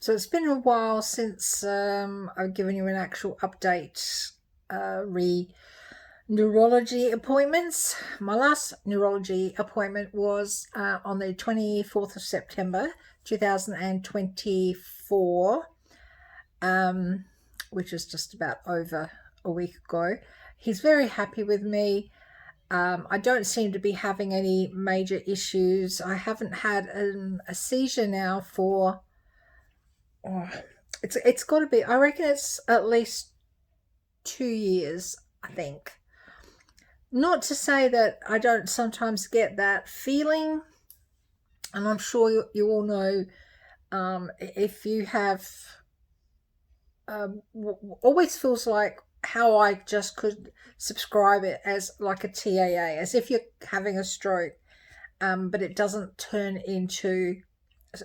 So it's been a while since I've given you an actual update neurology appointments. My last neurology appointment was on the 24th of September 2024, which is just about over a week ago. He's very happy with me. I don't seem to be having any major issues. I haven't had a seizure now for it's got to be, I reckon it's at least 2 years, I think. Not to say that I don't sometimes get that feeling, and I'm sure you all know, if you have, always feels like how I just could subscribe it as like a T.I.A, as if you're having a stroke, but it doesn't turn into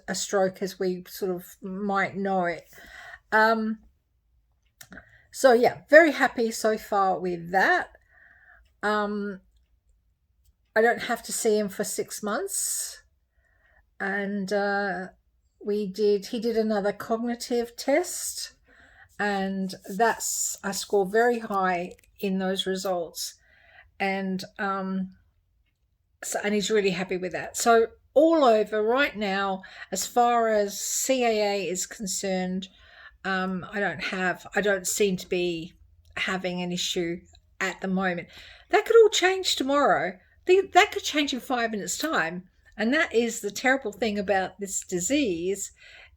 a stroke as we sort of might know it. So yeah, very happy so far with that. I don't have to see him for 6 months, and he did another cognitive test, and I scored very high in those results, and and he's really happy with that. So all over right now, as far as C.A.A is concerned, I don't seem to be having an issue at the moment. That could all change tomorrow. That could change in 5 minutes' time. And that is the terrible thing about this disease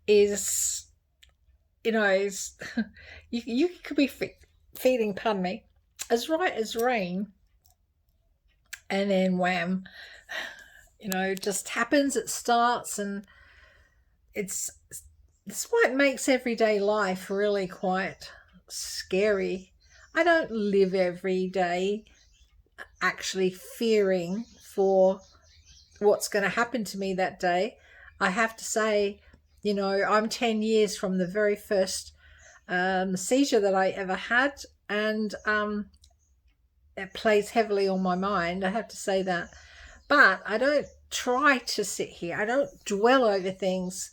is, you could be feeling, pardon me, as right as rain, and then wham, it just happens, it starts, and it's what makes everyday life really quite scary. I don't live every day actually fearing for what's going to happen to me that day. I have to say, I'm 10 years from the very first seizure that I ever had, and it plays heavily on my mind, I have to say that. But I don't try to sit here. I don't dwell over things.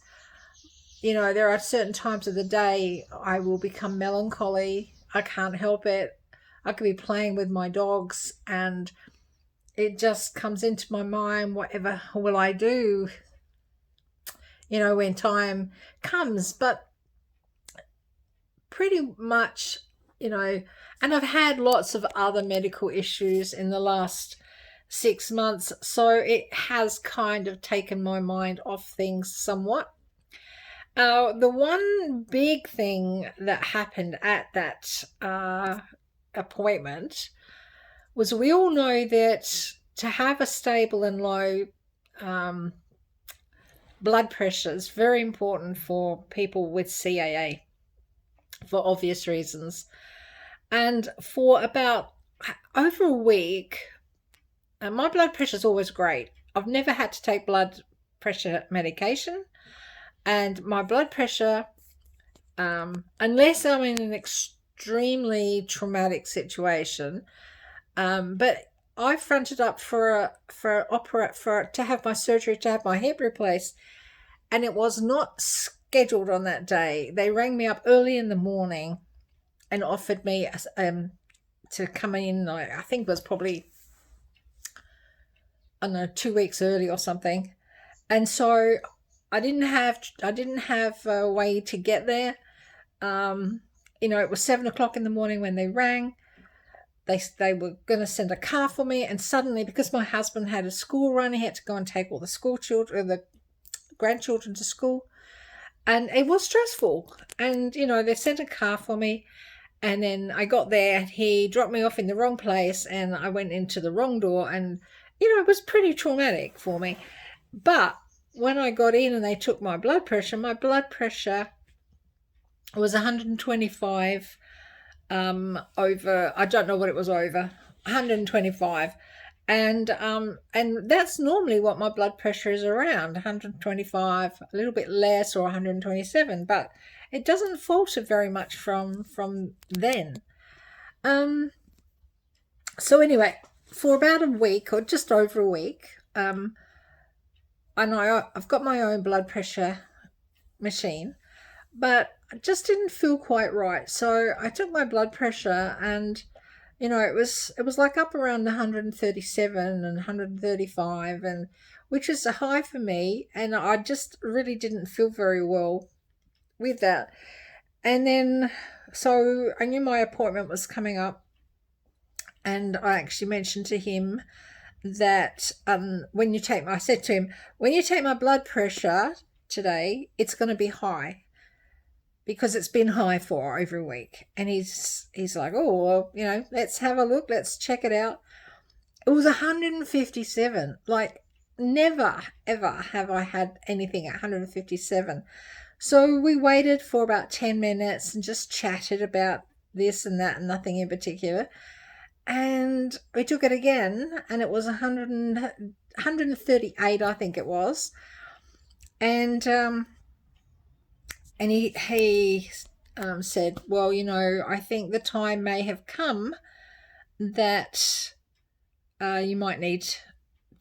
There are certain times of the day I will become melancholy. I can't help it. I could be playing with my dogs and it just comes into my mind, whatever will I do, when time comes. But pretty much, and I've had lots of other medical issues in the last 6 months, so it has kind of taken my mind off things somewhat. The one big thing that happened at that appointment was, we all know that to have a stable and low blood pressure is very important for people with CAA for obvious reasons. And for about over a week, my blood pressure is always great. I've never had to take blood pressure medication. And my blood pressure, unless I'm in an extremely traumatic situation, but I fronted up to have my surgery, to have my hip replaced, and it was not scheduled on that day. They rang me up early in the morning and offered me to come in. I think it was probably, I don't know, 2 weeks early or something, and so I didn't have a way to get there. It was 7 o'clock in the morning when they rang. They were going to send a car for me, and suddenly, because my husband had a school run, he had to go and take all the school children, the grandchildren, to school, and it was stressful. And they sent a car for me, and then I got there. He dropped me off in the wrong place, and I went into the wrong door, and it was pretty traumatic for me. But when I got in and they took my blood pressure was 125 over, I don't know what it was over, 125. And that's normally what my blood pressure is, around 125, a little bit less, or 127, but it doesn't falter very much from then. So anyway, for about a week, or just over a week, and I've got my own blood pressure machine. but I just didn't feel quite right. So I took my blood pressure, and it was like up around 137 and 135, and which is a high for me, and I just really didn't feel very well with that. And then so I knew my appointment was coming up, and I actually mentioned to him that I said to him, when you take my blood pressure today, it's going to be high, because it's been high for over a week. And he's like, oh, well, let's have a look, let's check it out. It was 157. Like, never ever have I had anything at 157. So we waited for about 10 minutes and just chatted about this and that and nothing in particular. And we took it again, and it was 138, I think it was. And he said, well, I think the time may have come that you might need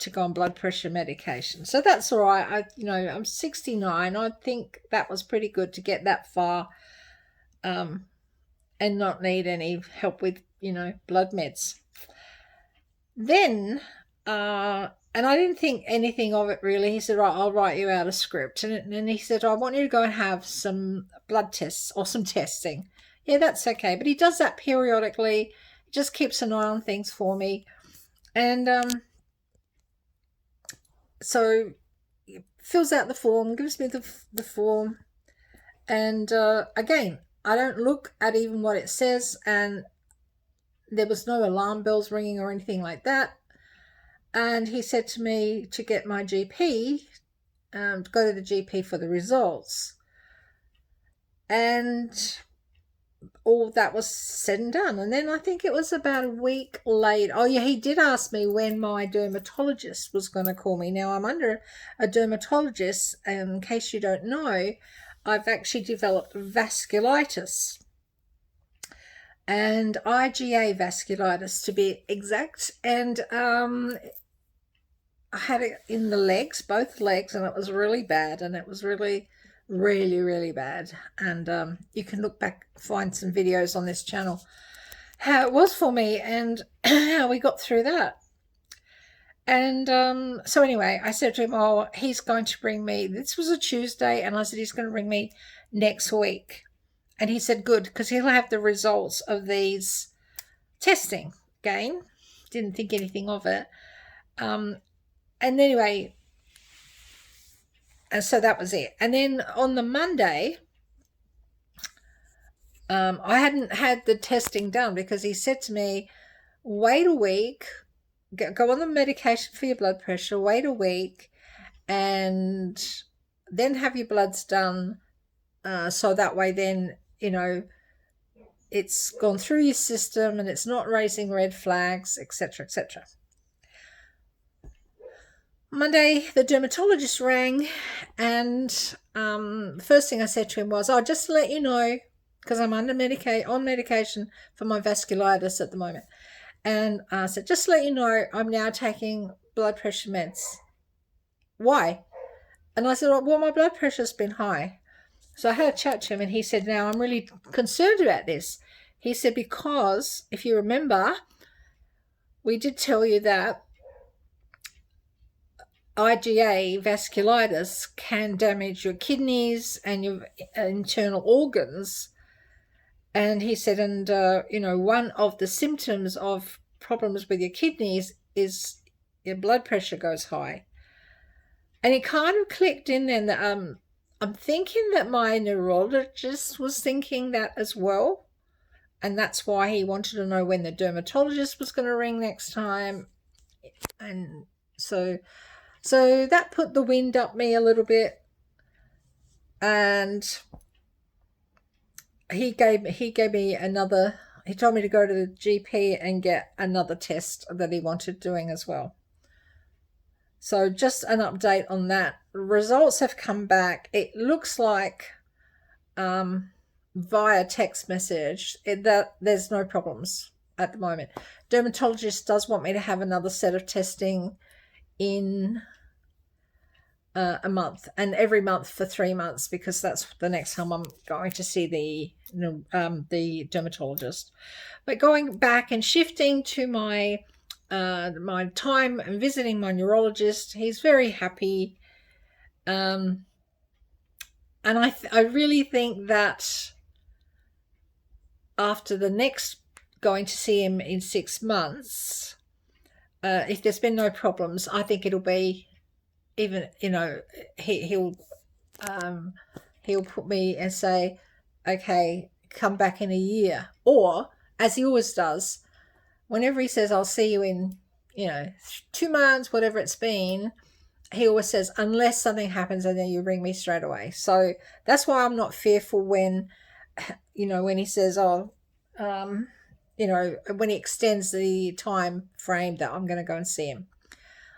to go on blood pressure medication. So that's all right. I'm 69. I think that was pretty good to get that far, and not need any help with, blood meds. Then, and I didn't think anything of it really. He said, right, I'll write you out a script. And then he said, I want you to go and have some blood tests or some testing. Yeah, that's okay. But he does that periodically. He just keeps an eye on things for me. And so he fills out the form, gives me the form. And again, I don't look at even what it says. And there was no alarm bells ringing or anything like that. And he said to me to get my GP, to go to the GP for the results. And all that was said and done. And then I think it was about a week later. Oh, yeah, he did ask me when my dermatologist was going to call me. Now, I'm under a dermatologist. In case you don't know, I've actually developed vasculitis. And I.G.A Vasculitis, to be exact. And I had it in the legs, both legs, and it was really bad. And it was really, really, really bad. And you can look back, find some videos on this channel, how it was for me and how we got through that. And so anyway, I said to him, oh, he's going to bring me, this was a Tuesday, and I said, he's going to bring me next week. And he said, good, because he'll have the results of these testing. Again, didn't think anything of it. And anyway, and so that was it. And then on the Monday, I hadn't had the testing done, because he said to me, wait a week, go on the medication for your blood pressure, wait a week, and then have your bloods done, so that way then, it's gone through your system and it's not raising red flags, etc., etc. Monday, the dermatologist rang, and the first thing I said to him was, oh, just to let you know, because I'm on medication for my vasculitis at the moment. And I said, just to let you know, I'm now taking blood pressure meds. Why? And I said, well, my blood pressure's been high. So I had a chat to him, and he said, now I'm really concerned about this. He said, because if you remember, we did tell you that I.G.A vasculitis can damage your kidneys and your internal organs. And he said, and one of the symptoms of problems with your kidneys is your blood pressure goes high. And it kind of clicked in then that I'm thinking that my neurologist was thinking that as well. And that's why he wanted to know when the dermatologist was going to ring next time. And so that put the wind up me a little bit. And he told me to go to the GP and get another test that he wanted doing as well. So just an update on that. Results have come back. It looks like via text message that there's no problems at the moment. Dermatologist does want me to have another set of testing in a month, and every month for 3 months, because that's the next time I'm going to see the dermatologist. But going back and shifting to my my time and visiting my neurologist, he's very happy, and I really think that after the next going to see him in 6 months, if there's been no problems, I think it'll be even, he'll put me and say, okay, come back in a year. Or, as he always does, whenever he says, I'll see you in, 2 months, whatever it's been, he always says, unless something happens, and then you ring me straight away. So that's why I'm not fearful when, when he says, when he extends the time frame that I'm going to go and see him.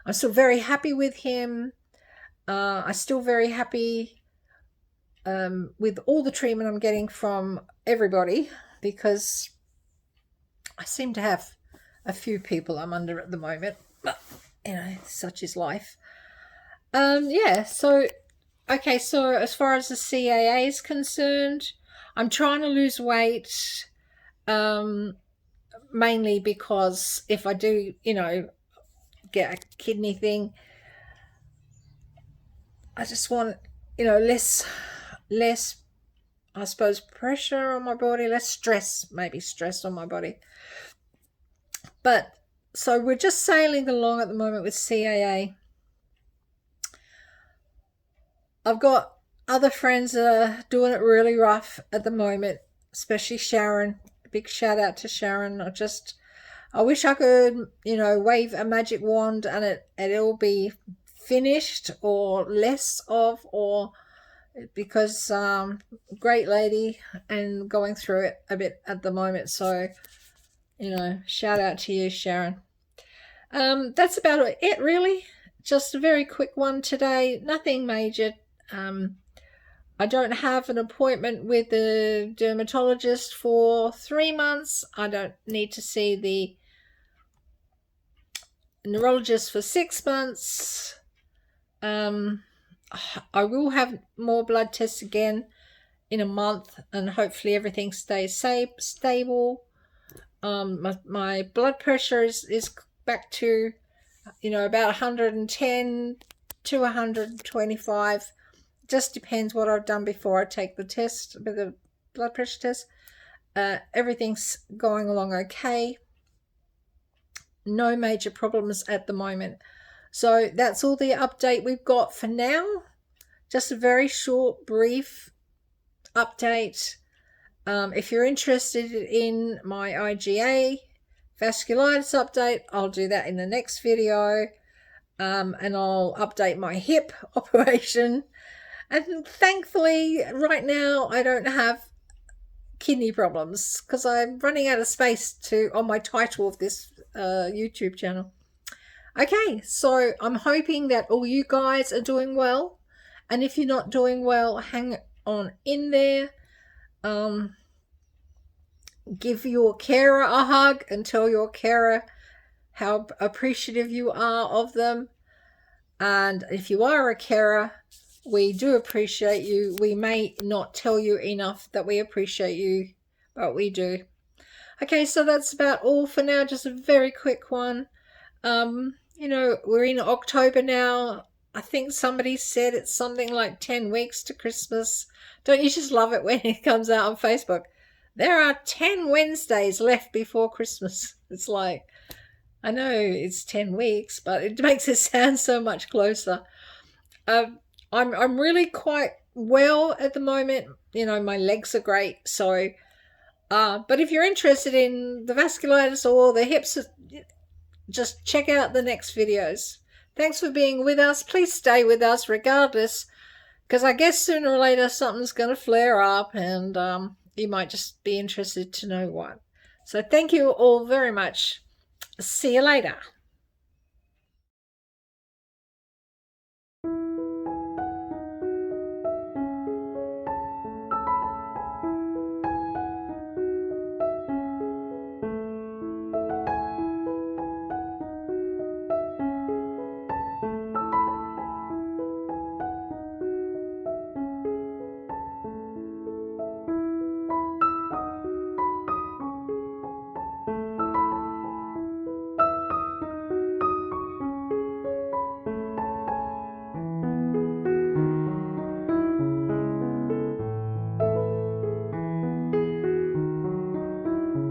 I'm still very happy with him. I'm still very happy with all the treatment I'm getting from everybody, because I seem to have a few people I'm under at the moment. But, such is life. Yeah, so, okay, so as far as the CAA is concerned, I'm trying to lose weight, mainly because if I do, get a kidney thing, I just want, less, I suppose, pressure on my body, less stress, maybe stress on my body. But, so we're just sailing along at the moment with CAA. I've got other friends that are doing it really rough at the moment, especially Sharon. Big shout out to Sharon. I wish I could, wave a magic wand and it'll be finished or less of, or because great lady and going through it a bit at the moment. So, shout out to you, Sharon. That's about it, really. Just a very quick one today. Nothing major. I don't have an appointment with the dermatologist for 3 months. I don't need to see the neurologist for 6 months. I will have more blood tests again in a month, and hopefully everything stays stable. My blood pressure is back to, about 110 to 125. Just depends what I've done before I take the test, the blood pressure test. Everything's going along okay. No major problems at the moment. So that's all the update we've got for now. Just a very short, brief update. If you're interested in my I.G.A Vasculitis update, I'll do that in the next video. And I'll update my hip operation. And thankfully, right now, I don't have kidney problems, because I'm running out of space on my title of this YouTube channel. Okay, so I'm hoping that all you guys are doing well. And if you're not doing well, hang on in there. Give your carer a hug and tell your carer how appreciative you are of them. And if you are a carer, we do appreciate you. We may not tell you enough that we appreciate you, but we do. Okay, so that's about all for now. Just a very quick one. We're in October now. I think somebody said it's something like 10 weeks to Christmas. Don't you just love it when it comes out on Facebook? There are 10 Wednesdays left before Christmas. It's like, I know it's 10 weeks, but it makes it sound so much closer. I'm really quite well at the moment. My legs are great. So, but if you're interested in the vasculitis or the hips, just check out the next videos. Thanks for being with us. Please stay with us regardless, because I guess sooner or later something's going to flare up, and you might just be interested to know what. So thank you all very much. See you later.